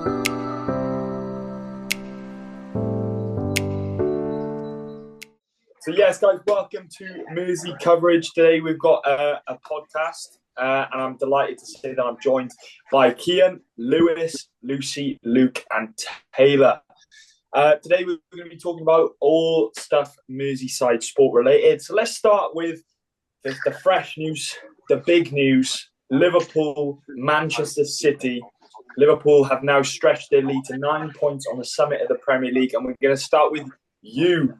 So yes, guys, welcome to Mersey Coverage. Today we've got a podcast, and I'm delighted to say that I'm joined by Kian, Lewis, Lucy, Luke, and Taylor. Today we're going to be talking about all stuff Merseyside sport related. So let's start with the fresh news, the big news. Liverpool, Manchester City. Liverpool have now stretched their lead to 9 points on the summit of the Premier League, and we're going to start with you,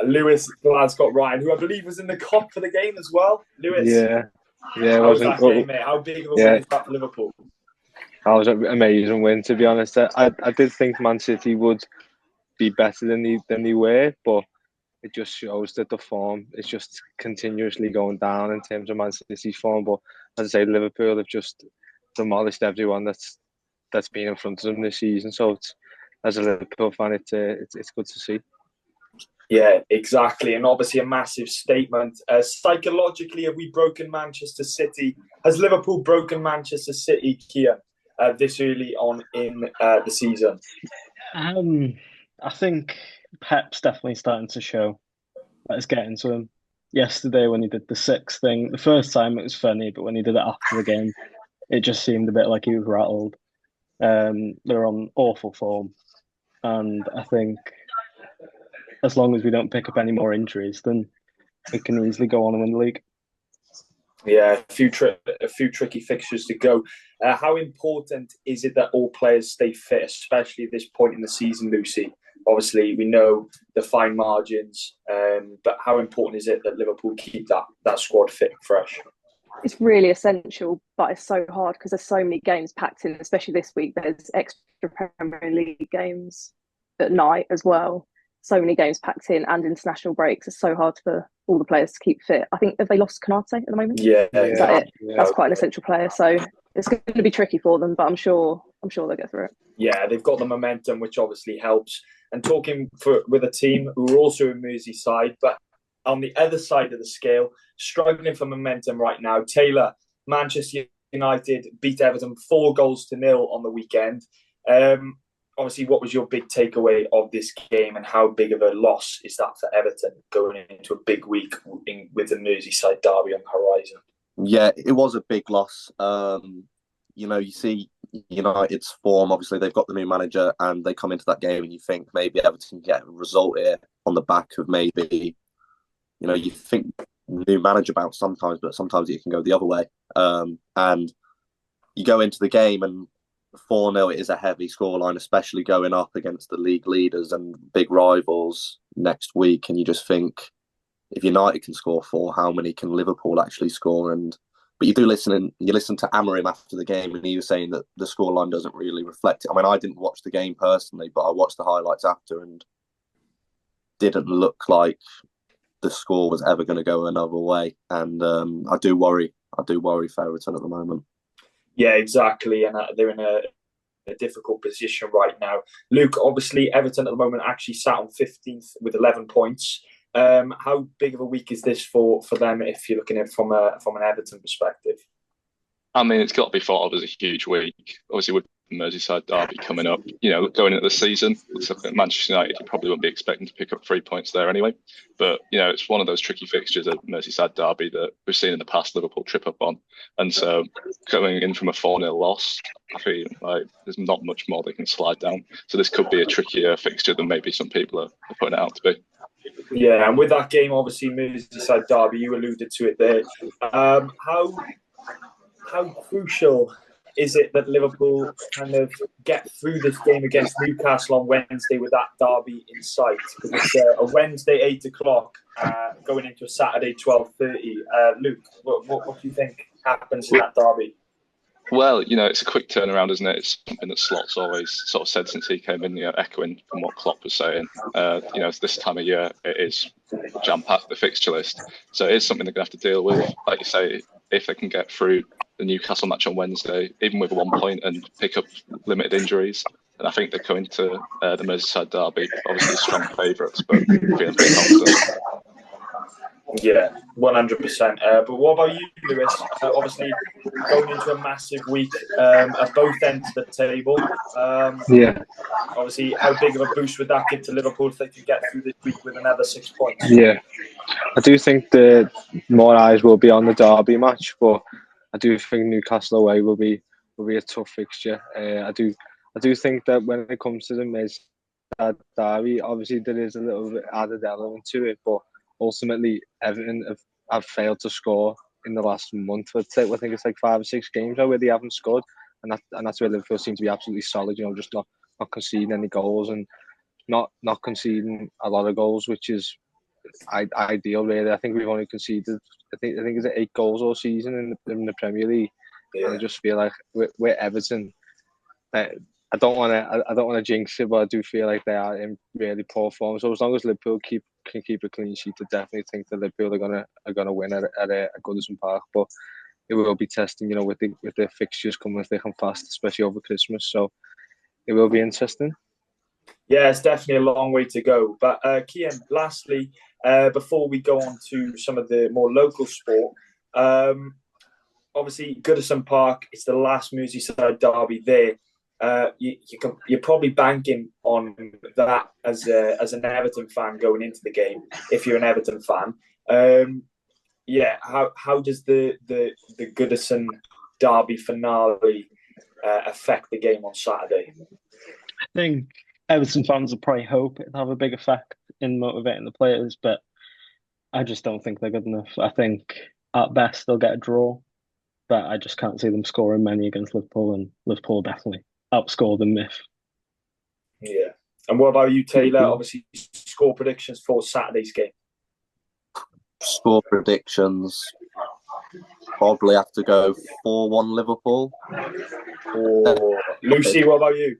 Lewis Glasgow-Ryan, who I believe was in the COP for the game as well. Lewis, yeah. How was that game, mate? How big of a win is that for Liverpool? That was an amazing win, to be honest. I did think Man City would be better than they were, but it just shows that the form is just continuously going down in terms of Man City's form. But as I say, Liverpool have just demolished everyone that's been in front of them this season. So as a Liverpool fan, it's good to see. Yeah, exactly. And obviously a massive statement. Psychologically, have we broken Manchester City? Has Liverpool broken Manchester City, Kia, this early on in the season? I think Pep's definitely starting to show that it's getting to him. Yesterday when he did the 6 thing, the first time it was funny, but when he did it after the game, it just seemed a bit like he was rattled. They're on awful form. And I think as long as we don't pick up any more injuries, then we can easily go on and win the league. Yeah, a few tricky fixtures to go. How important is it that all players stay fit, especially at this point in the season, Lucy? Obviously, we know the fine margins, but how important is it that Liverpool keep that squad fit and fresh? It's really essential, but it's so hard because there's so many games packed in, especially this week. There's extra Premier League games at night as well. So many games packed in and international breaks. It's so hard for all the players to keep fit. I think, have they lost Konate at the moment? Yeah. Is that it? Yeah. That's quite an essential player. So it's going to be tricky for them, but I'm sure they'll get through it. Yeah, they've got the momentum, which obviously helps. And talking with a team who are also in Merseyside, but on the other side of the scale, struggling for momentum right now. Taylor, Manchester United beat Everton 4-0 on the weekend. Obviously, what was your big takeaway of this game, and how big of a loss is that for Everton going into a big week with the Merseyside Derby on the horizon? Yeah, it was a big loss. You see United's form. Obviously, they've got the new manager, and they come into that game, and you think maybe Everton can get a result here on the back of maybe, you think new manager bounce sometimes, but sometimes it can go the other way. And you go into the game and 4-0, it is a heavy scoreline, especially going up against the league leaders and big rivals next week. And you just think, if United can score 4, how many can Liverpool actually score? But you listen to Amorim after the game, and he was saying that the scoreline doesn't really reflect it. I mean, I didn't watch the game personally, but I watched the highlights after, and didn't look like the score was ever going to go another way. And I do worry for Everton at the moment. Yeah, exactly. And they're in a difficult position right now. Luke, obviously, Everton at the moment actually sat on 15th with 11 points. How big of a week is this for them if you're looking at it from an Everton perspective? I mean, it's got to be thought of as a huge week. Obviously, with the Merseyside Derby coming up, going into the season, looks like at Manchester United, you probably wouldn't be expecting to pick up 3 points there anyway. But, it's one of those tricky fixtures at Merseyside Derby that we've seen in the past Liverpool trip up on. And so going in from a 4-0 loss, I feel like there's not much more they can slide down. So this could be a trickier fixture than maybe some people are putting it out to be. Yeah, and with that game, obviously, Merseyside Derby, you alluded to it there. How crucial is it that Liverpool kind of get through this game against Newcastle on Wednesday with that derby in sight? Because it's a Wednesday 8 o'clock going into a Saturday 12:30. Luke, what do you think happens in that derby? Well, it's a quick turnaround, isn't it? It's something that Slot's always sort of said since he came in, echoing from what Klopp was saying. This time of year, it is jam-packed, the fixture list. So it is something they're going to have to deal with. Like you say, if they can get through the Newcastle match on Wednesday, even with 1 point and pick up limited injuries, and I think they're coming to the Merseyside Derby, obviously strong favourites, but feeling pretty confident. Yeah, 100%. But what about you, Lewis? Obviously, going into a massive week at both ends of the table. Yeah. Obviously, how big of a boost would that give to Liverpool if they can get through this week with another 6 points? Yeah. I do think the more eyes will be on the Derby match, but I do think Newcastle away will be a tough fixture. I do think that when it comes to the Merseyside Derby, obviously there is a little bit added element to it, but ultimately Everton have failed to score in the last month. I think it's like 5 or 6 games now where they haven't scored, and that's where Liverpool seem to be absolutely solid. Just not conceding any goals and not conceding a lot of goals, which is ideal, really. I think we've only conceded, I think it's 8 goals all season in the Premier League, and I just feel like we're Everton. I don't want to jinx it, but I do feel like they are in really poor form. So as long as Liverpool can keep a clean sheet, I definitely think that Liverpool are gonna win at Goodison Park. But it will be testing, with the fixtures coming thick and fast, especially over Christmas. So it will be interesting. Yeah, it's definitely a long way to go. But Kian, lastly, before we go on to some of the more local sport, obviously Goodison Park, it's the last Merseyside derby there. You're probably banking on that as an Everton fan going into the game, if you're an Everton fan. How does the Goodison derby finale affect the game on Saturday? I think Everton fans will probably hope it'll have a big effect in motivating the players, but I just don't think they're good enough. I think at best they'll get a draw, but I just can't see them scoring many against Liverpool, and Liverpool definitely outscore the myth. Yeah. And what about you, Taylor? Obviously, score predictions for Saturday's game. Score predictions. Probably have to go 4-1 Liverpool. Or Lucy, what about you?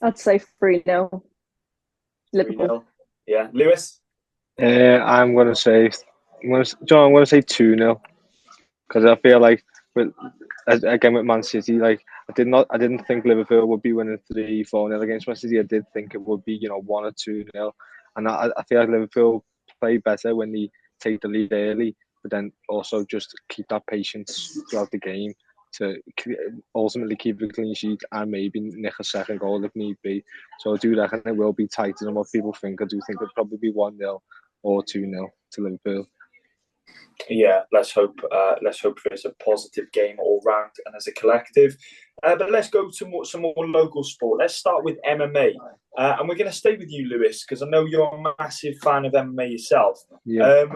I'd say 3-0 Liverpool. 3-0. Yeah. Lewis? I'm going to say 2-0, because I feel like with Man City, like I didn't think Liverpool would be winning 3-4-0 against Man City. I did think it would be 1 or 2-0, and I feel like Liverpool play better when they take the lead early, but then also just keep that patience throughout the game to ultimately keep a clean sheet and maybe nick a second goal if need be. So I do reckon it will be tighter than what people think. I do think it'll probably be 1-0 or 2-0 to Liverpool. Yeah, let's hope there's a positive game all round and as a collective. But let's go to some more local sport. Let's start with MMA. And we're going to stay with you, Lewis, because I know you're a massive fan of MMA yourself. Yeah.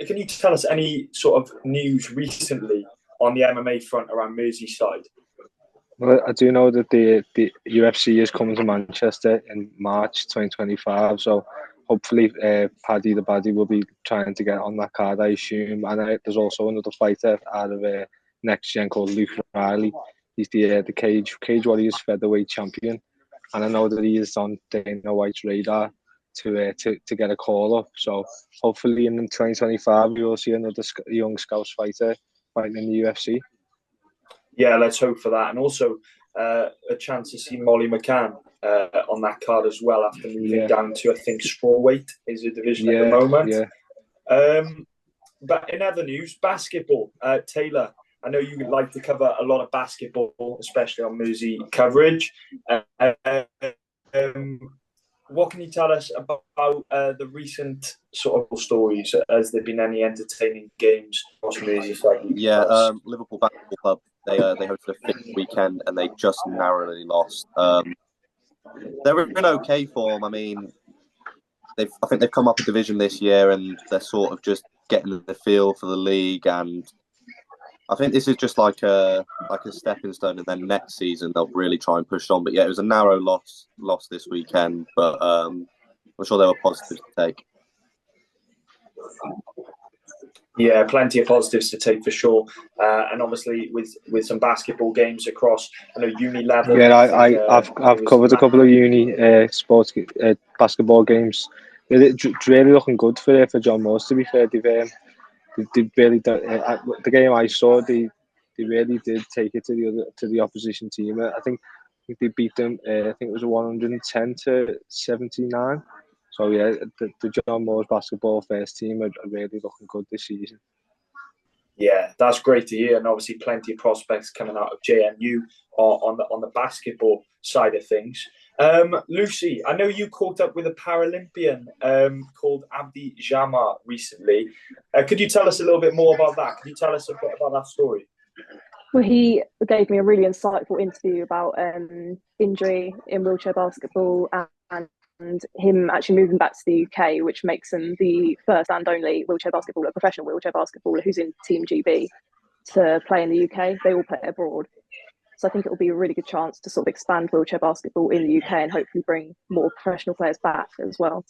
Can you tell us any sort of news recently on the MMA front around Merseyside? Well, I do know that the UFC is coming to Manchester in March 2025, so hopefully Paddy the Baddy will be trying to get on that card, I assume. And there's also another fighter out of Next Gen called Luke Riley. He's the Cage Warriors featherweight champion, and I know that he is on Dana White's radar to get a call up. So hopefully in 2025 we will see another young Scouse fighter fighting in the UFC. Yeah, let's hope for that. And also a chance to see Molly McCann on that card as well after moving down to, I think, strawweight is a division at the moment. Yeah. But in other news, basketball. Taylor, I know you like to cover a lot of basketball, especially on Mersey Coverage. What can you tell us about the recent sort of stories? Has there been any entertaining games across Merseyside? Yeah, Liverpool Basketball Club, they hosted a fifth weekend and they just narrowly lost. They're in okay form. I mean, I think they've come up a division this year and they're sort of just getting the feel for the league, and I think this is just like a stepping stone, and then next season they'll really try and push on. But yeah, it was a narrow loss this weekend, but I'm sure there were positives to take. Yeah, plenty of positives to take for sure, and obviously with some basketball games across, I know uni level. Yeah, I've covered a couple of uni sports basketball games. It's really looking good for John Moores. To be fair, they really the game I saw, they really did take it to the opposition team. I think they beat them. I think it was 110 to 79. So yeah, the John Moores basketball first team are really looking good this season. Yeah, that's great to hear, and obviously plenty of prospects coming out of JMU on the basketball side of things. Lucy, I know you caught up with a Paralympian called Abdi Jamar recently. Could you tell us a little bit more about that? Could you tell us a bit about that story? Well, he gave me a really insightful interview about injury in wheelchair basketball and him actually moving back to the UK, which makes him the first and only wheelchair basketballer, professional wheelchair basketballer who's in Team GB to play in the UK. They all play abroad. So I think it will be a really good chance to sort of expand wheelchair basketball in the UK and hopefully bring more professional players back as well.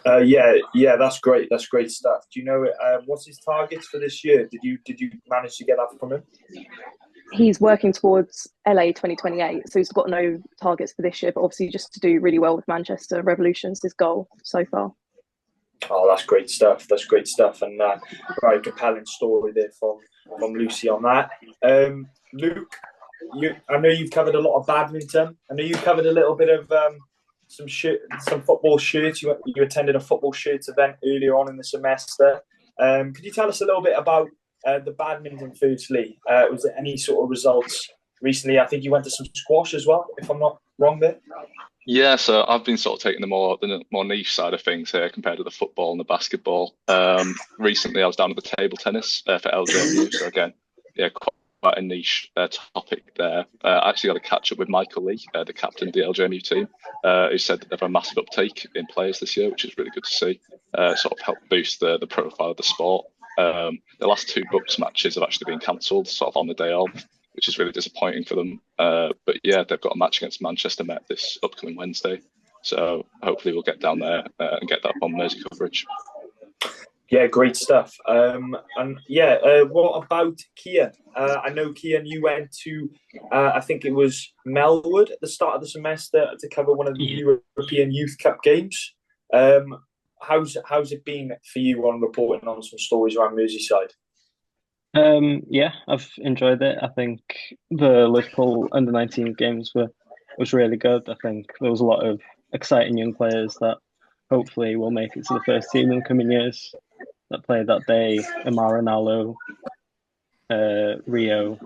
Yeah, that's great. That's great stuff. Do you know what's his targets for this year? Did you manage to get that from him? He's working towards LA 2028, so he's got no targets for this year, but obviously just to do really well with Manchester Revolution's his goal so far. Oh, that's great stuff. That's great stuff, and very compelling story there from Lucy on that. Luke, I know you've covered a lot of badminton. I know you covered a little bit of some football shirts. You attended a football shirts event earlier on in the semester. Could you tell us a little bit about the badminton firstly? Was there any sort of results recently? I think you went to some squash as well, if I'm not wrong there. Yeah, so I've been sort of taking the more niche side of things here compared to the football and the basketball. Recently, I was down at the table tennis for LJMU. So again, yeah, quite a niche topic there. I actually got a catch up with Michael Lee, the captain of the LJMU team, who said that they've had a massive uptake in players this year, which is really good to see. Sort of help boost the profile of the sport. The last two Bucks matches have actually been cancelled, sort of on the day of, which is really disappointing for them. But yeah, they've got a match against Manchester Met this upcoming Wednesday. So hopefully we'll get down there and get that on Mersey Coverage. Yeah, great stuff. And what about Kian? I know, Kian, you went to, I think it was Melwood at the start of the semester to cover one of the European Youth Cup games. How's it been for you on reporting on some stories around Merseyside? Yeah, I've enjoyed it. I think the Liverpool under-19 games was really good. I think there was a lot of exciting young players that hopefully will make it to the first team in the coming years that played that day. Amara Nalo, Rio,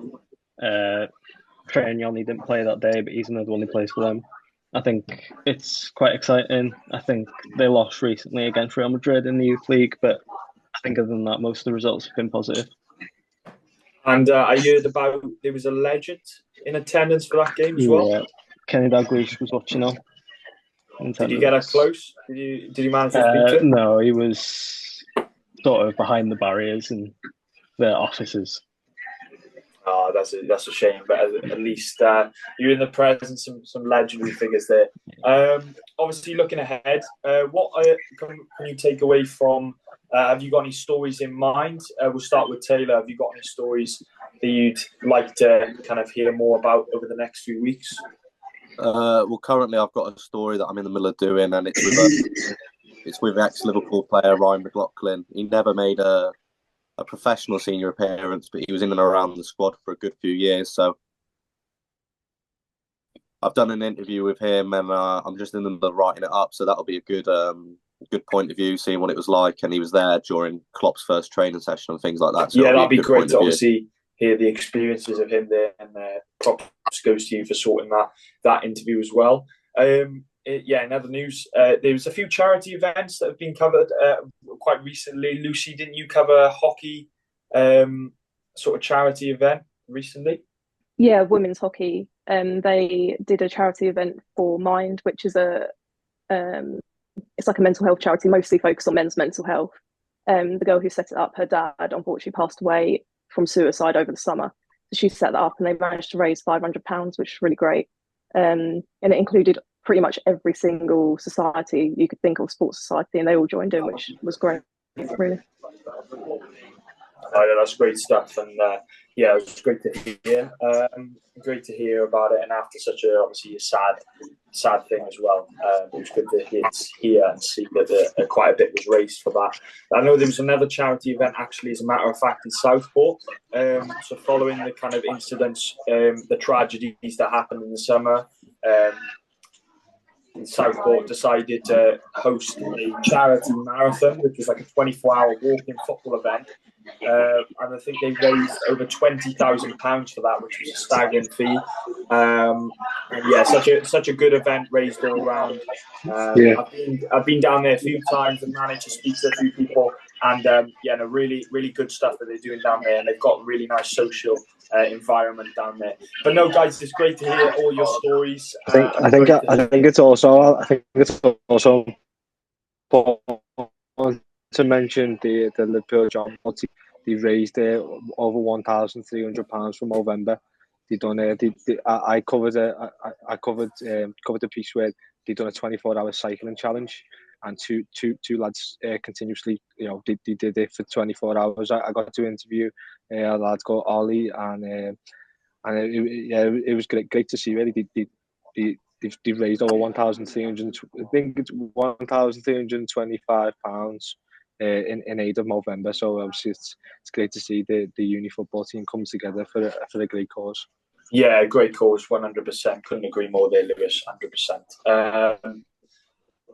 Treyarch didn't play that day, but he's another one who plays for them. I think it's quite exciting. I think they lost recently against Real Madrid in the Youth League, but I think other than that, most of the results have been positive. And I heard about there was a legend in attendance for that game as well. Yeah, Kenny Dalglish was watching on. Did you get up close? Did you manage to speak to him? No, he was sort of behind the barriers and the offices. Oh, that's a shame, but at least you're in the presence of some legendary figures there. Obviously, looking ahead, what can you take away from? Have you got any stories in mind? We'll start with Taylor. Have you got any stories that you'd like to kind of hear more about over the next few weeks? Well, currently I've got a story that I'm in the middle of doing, and it's with ex-Liverpool player Ryan McLaughlin. He never made a professional senior appearance, but he was in and around the squad for a good few years. So I've done an interview with him, and I'm just in the middle of writing it up. So that'll be a good point of view, seeing what it was like. And he was there during Klopp's first training session and things like that. So yeah, that'd be great to obviously hear the experiences of him there, and props goes to you for sorting that interview as well. In other news, there was a few charity events that have been covered quite recently. Lucy, didn't you cover a hockey sort of charity event recently? Yeah, women's hockey. They did a charity event for Mind, which is it's like a mental health charity, mostly focused on men's mental health. The girl who set it up, her dad unfortunately passed away from suicide over the summer. So she set that up, and they managed to raise £500, which is really great. And it included pretty much every single society you could think of, sports society, and they all joined in, which was great, really. That's great stuff, and it was great to hear. Great to hear about it, and after such a sad thing as well. It was good to hear and see that quite a bit was raised for that. I know there was another charity event, actually, as a matter of fact, in Southport. So following the kind of incidents, the tragedies that happened in the summer, Southport decided to host a charity marathon, which was like a 24-hour walking football event. And I think they raised over £20,000 for that, which was a staggering fee. And yeah, such a good event, raised all around. I've been down there a few times and managed to speak to a few people, and really good stuff that they're doing down there, and they've got really nice social environment down there. But no, guys, it's great to hear all your stories. I think it's also important to mention the Liverpool John. They raised over £1,300 for Movember. They done I covered the piece where they done a 24-hour cycling challenge, and two lads continuously, they did it for 24 hours. I got to interview a lad called Ollie, and it was great to see. Really, they raised over £1,325 in aid of Movember. So obviously it's great to see the uni football team come together for a great cause. Yeah, great cause, 100%. Couldn't agree more there, Lewis, 100%.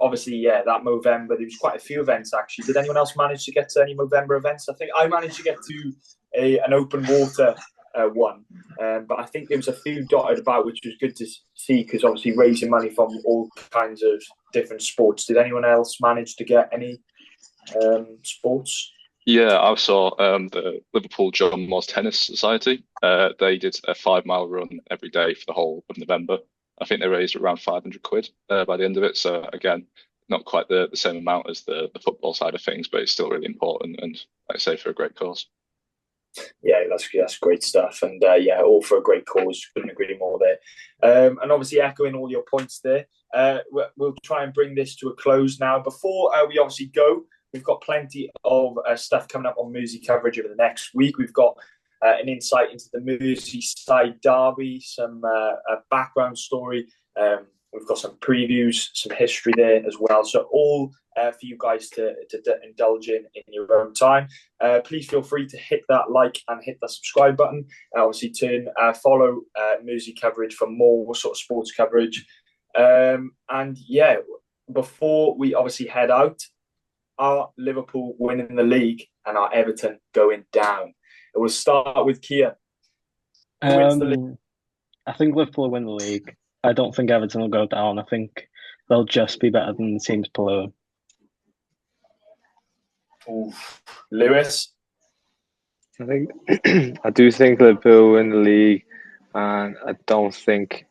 Obviously, that Movember, there was quite a few events actually. Did anyone else manage to get to any Movember events? I think I managed to get to an open water one, but I think there was a few dotted about, which was good to see, because obviously raising money from all kinds of different sports. Did anyone else manage to get any sports? Yeah, I saw the Liverpool John Moores Tennis Society. They did a 5-mile run every day for the whole of November. I think they raised around £500 by the end of it. So again, not quite the same amount as the football side of things, but it's still really important, and like I say, for a great cause. Yeah, that's great stuff, and all for a great cause. Couldn't agree more there. And obviously, echoing all your points there, we'll try and bring this to a close now. Before we obviously go, we've got plenty of stuff coming up on Mersey Coverage over the next week. We've got an insight into the Merseyside Derby, some background story. We've got some previews, some history there as well. So all for you guys to indulge in your own time. Please feel free to hit that like and hit that subscribe button. Obviously, follow Mersey Coverage for more sort of sports coverage. Before we obviously head out, are Liverpool winning the league and are Everton going down? It will start with Kia. Who wins the league? I think Liverpool will win the league. I don't think Everton will go down. I think they'll just be better than the teams below them. Lewis? I do think Liverpool will win the league, and I think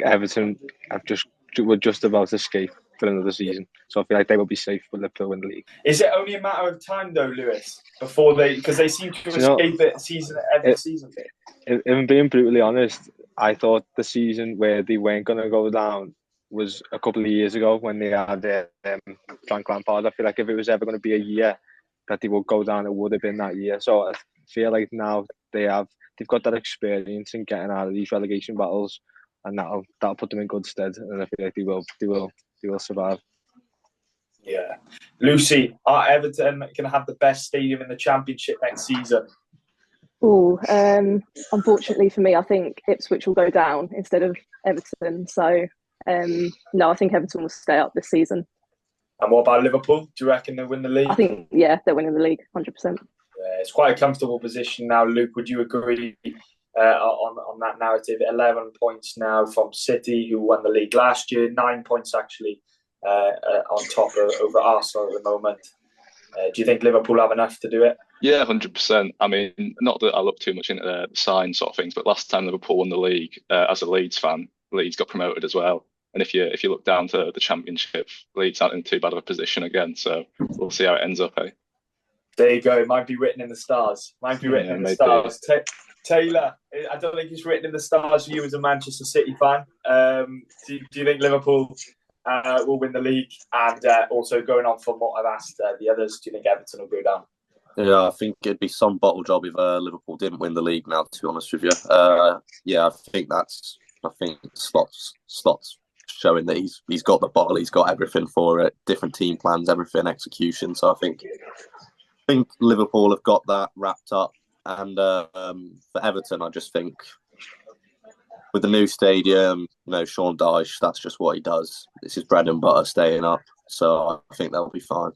Everton were just about to escape for another season. So I feel like they will be safe with Liverpool in the league. Is it only a matter of time though, Lewis, before because they seem to escape it every season? If being brutally honest, I thought the season where they weren't going to go down was a couple of years ago when they had Frank Lampard. I feel like if it was ever going to be a year that they would go down, it would have been that year. So I feel like now they've got that experience in getting out of these relegation battles, and that'll put them in good stead. And I feel like they will survive. Yeah, Lucy, are Everton going to have the best stadium in the Championship next season? Unfortunately for me, I think Ipswich will go down instead of Everton. So, no, I think Everton will stay up this season. And what about Liverpool? Do you reckon they'll win the league? I think, they're winning the league, 100%. Yeah, it's quite a comfortable position now. Luke, would you agree on that narrative? 11 points now from City, who won the league last year. 9 points actually on top over Arsenal at the moment. Do you think Liverpool have enough to do it? Yeah, 100%. I mean, not that I look too much into the sign sort of things, but last time Liverpool won the league, as a Leeds fan, Leeds got promoted as well. And if you look down to the Championship, Leeds aren't in too bad of a position again. So we'll see how it ends up. There you go. It might be written in the stars. Stars. Taylor, I don't think it's written in the stars for you as a Manchester City fan. Do you think Liverpool will win the league? And also going on from what I've asked the others, do you think Everton will go down? Yeah, I think it'd be some bottle job if Liverpool didn't win the league now, to be honest with you. I think Slots showing that he's got the bottle, he's got everything for it, different team plans, everything, execution. So I think Liverpool have got that wrapped up. And for Everton, I just think with the new stadium, Sean Dyche, that's just what he does. This is bread and butter, staying up. So I think they'll be fine.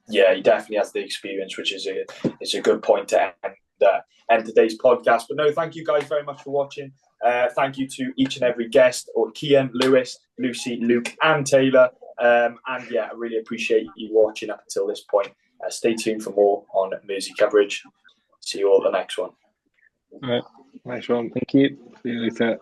Yeah, he definitely has the experience, which is a good point to end today's podcast. But no, thank you guys very much for watching. Thank you to each and every guest, or Kian, Lewis, Lucy, Luke, and Taylor. And yeah, I really appreciate you watching up until this point. Stay tuned for more on Mersey Coverage. See you all at the next one. All right, next one. Thank you. See you later.